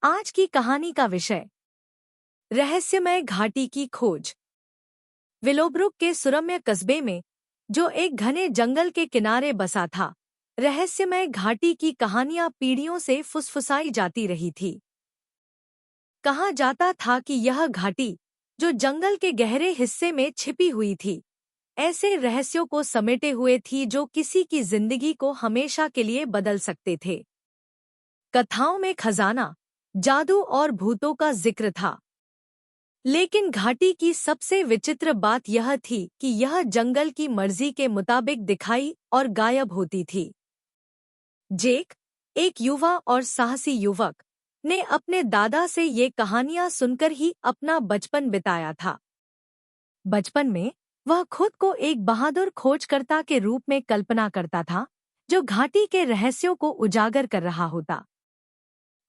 आज की कहानी का विषय रहस्यमय घाटी की खोज। विलोब्रुक के सुरम्य कस्बे में, जो एक घने जंगल के किनारे बसा था, रहस्यमय घाटी की कहानियां पीढ़ियों से फुसफुसाई जाती रही थी। कहा जाता था कि यह घाटी, जो जंगल के गहरे हिस्से में छिपी हुई थी, ऐसे रहस्यों को समेटे हुए थी जो किसी की जिंदगी को हमेशा के लिए बदल सकते थे। कथाओं में खजाना, जादू और भूतों का जिक्र था, लेकिन घाटी की सबसे विचित्र बात यह थी कि यह जंगल की मर्जी के मुताबिक दिखाई और गायब होती थी। जेक, एक युवा और साहसी युवक, ने अपने दादा से ये कहानियां सुनकर ही अपना बचपन बिताया था। बचपन में वह खुद को एक बहादुर खोजकर्ता के रूप में कल्पना करता था, जो घाटी के रहस्यों को उजागर कर रहा होता।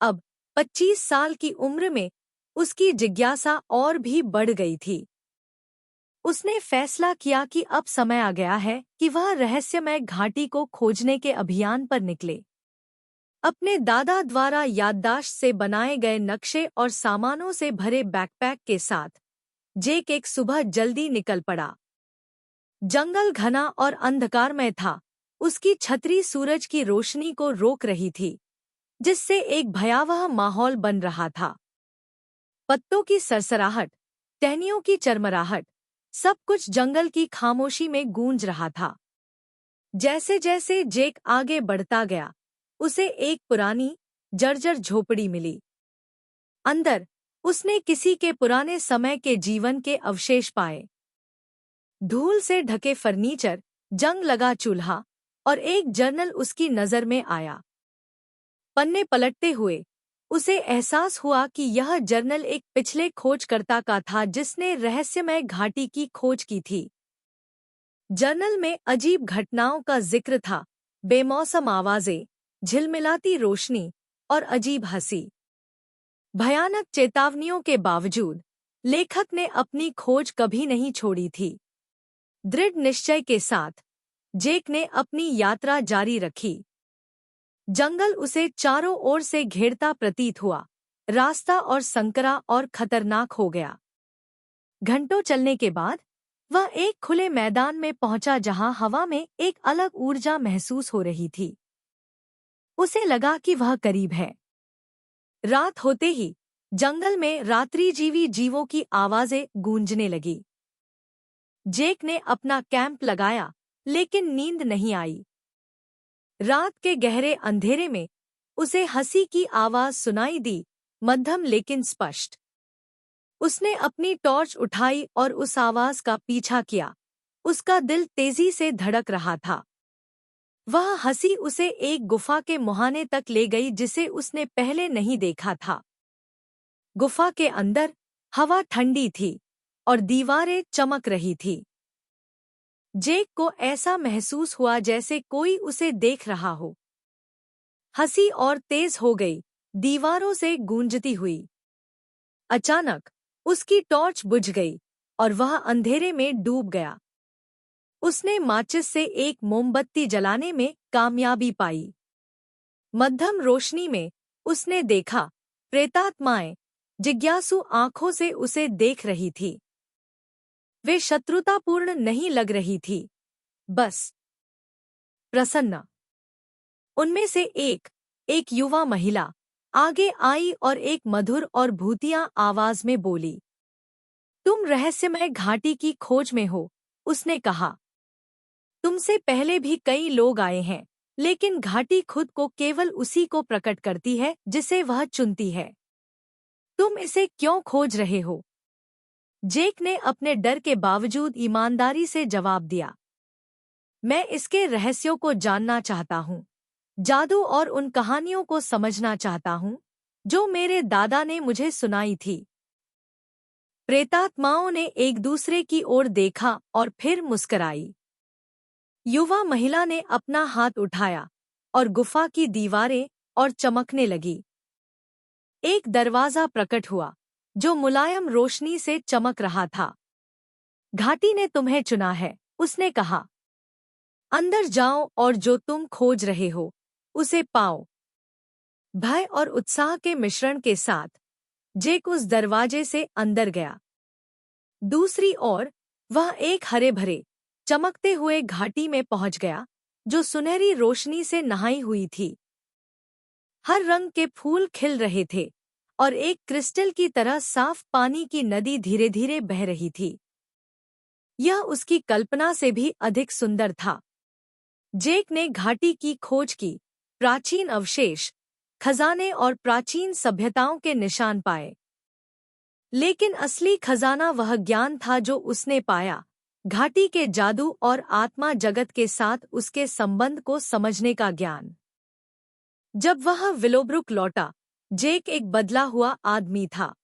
अब 25 साल की उम्र में उसकी जिज्ञासा और भी बढ़ गई थी। उसने फैसला किया कि अब समय आ गया है कि वह रहस्यमय घाटी को खोजने के अभियान पर निकले। अपने दादा द्वारा याददाश्त से बनाए गए नक्शे और सामानों से भरे बैकपैक के साथ जेक एक सुबह जल्दी निकल पड़ा। जंगल घना और अंधकारमय था। उसकी छतरी सूरज की रोशनी को रोक रही थी, जिससे एक भयावह माहौल बन रहा था। पत्तों की सरसराहट, टहनियों की चरमराहट, सब कुछ जंगल की खामोशी में गूंज रहा था। जैसे जैसे जेक आगे बढ़ता गया, उसे एक पुरानी, जर्जर झोपड़ी मिली। अंदर उसने किसी के पुराने समय के जीवन के अवशेष पाए। धूल से ढके फर्नीचर, जंग लगा चूल्हा और एक जर्नल उसकी नजर में आया। पन्ने पलटते हुए उसे एहसास हुआ कि यह जर्नल एक पिछले खोजकर्ता का था जिसने रहस्यमय घाटी की खोज की थी। जर्नल में अजीब घटनाओं का जिक्र था, बेमौसम आवाजें, झिलमिलाती रोशनी और अजीब हंसी। भयानक चेतावनियों के बावजूद लेखक ने अपनी खोज कभी नहीं छोड़ी थी। दृढ़ निश्चय के साथ जेक ने अपनी यात्रा जारी रखी। जंगल उसे चारों ओर से घेरता प्रतीत हुआ। रास्ता और संकरा और खतरनाक हो गया। घंटों चलने के बाद वह एक खुले मैदान में पहुंचा जहां हवा में एक अलग ऊर्जा महसूस हो रही थी। उसे लगा कि वह करीब है। रात होते ही जंगल में रात्रिजीवी जीवों की आवाजें गूंजने लगी। जेक ने अपना कैंप लगाया, लेकिन नींद नहीं आई। रात के गहरे अंधेरे में उसे हंसी की आवाज सुनाई दी, मध्यम लेकिन स्पष्ट। उसने अपनी टॉर्च उठाई और उस आवाज का पीछा किया। उसका दिल तेजी से धड़क रहा था। वह हंसी उसे एक गुफा के मुहाने तक ले गई जिसे उसने पहले नहीं देखा था। गुफा के अंदर हवा ठंडी थी और दीवारें चमक रही थी। जेक को ऐसा महसूस हुआ जैसे कोई उसे देख रहा हो। हंसी और तेज हो गई, दीवारों से गूंजती हुई। अचानक उसकी टॉर्च बुझ गई और वह अंधेरे में डूब गया। उसने माचिस से एक मोमबत्ती जलाने में कामयाबी पाई। मध्यम रोशनी में उसने देखा, प्रेतात्माएं जिज्ञासु आंखों से उसे देख रही थी। वे शत्रुतापूर्ण नहीं लग रही थी, बस प्रसन्न। उनमें से एक युवा महिला आगे आई और एक मधुर और भूतिया आवाज में बोली, तुम रहस्यमय घाटी की खोज में हो, उसने कहा। तुमसे पहले भी कई लोग आए हैं, लेकिन घाटी खुद को केवल उसी को प्रकट करती है जिसे वह चुनती है। तुम इसे क्यों खोज रहे हो? जेक ने अपने डर के बावजूद ईमानदारी से जवाब दिया, मैं इसके रहस्यों को जानना चाहता हूँ, जादू और उन कहानियों को समझना चाहता हूँ जो मेरे दादा ने मुझे सुनाई थी। प्रेतात्माओं ने एक दूसरे की ओर देखा और फिर मुस्कराई। युवा महिला ने अपना हाथ उठाया और गुफा की दीवारें और चमकने लगी। एक दरवाजा प्रकट हुआ जो मुलायम रोशनी से चमक रहा था। घाटी ने तुम्हें चुना है, उसने कहा। अंदर जाओ और जो तुम खोज रहे हो, उसे पाओ। भय और उत्साह के मिश्रण के साथ जेक उस दरवाजे से अंदर गया। दूसरी ओर वह एक हरे भरे चमकते हुए घाटी में पहुंच गया जो सुनहरी रोशनी से नहाई हुई थी। हर रंग के फूल खिल रहे थे और एक क्रिस्टल की तरह साफ पानी की नदी धीरे धीरे बह रही थी। यह उसकी कल्पना से भी अधिक सुंदर था। जेक ने घाटी की खोज की, प्राचीन अवशेष, खजाने और प्राचीन सभ्यताओं के निशान पाए। लेकिन असली खजाना वह ज्ञान था जो उसने पाया, घाटी के जादू और आत्मा जगत के साथ उसके संबंध को समझने का ज्ञान। जब वह विलोब्रुक लौटा, जेक एक बदला हुआ आदमी था।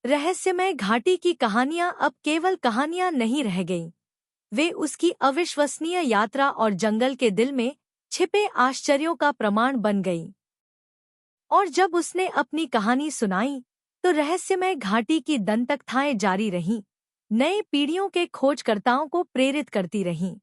रहस्यमय घाटी की कहानियां अब केवल कहानियां नहीं रह गईं। वे उसकी अविश्वसनीय यात्रा और जंगल के दिल में छिपे आश्चर्यों का प्रमाण बन गईं। और जब उसने अपनी कहानी सुनाई, तो रहस्यमय घाटी की दंतकथाएं जारी रहीं, नए पीढ़ियों के खोजकर्ताओं को प्रेरित करती रहीं।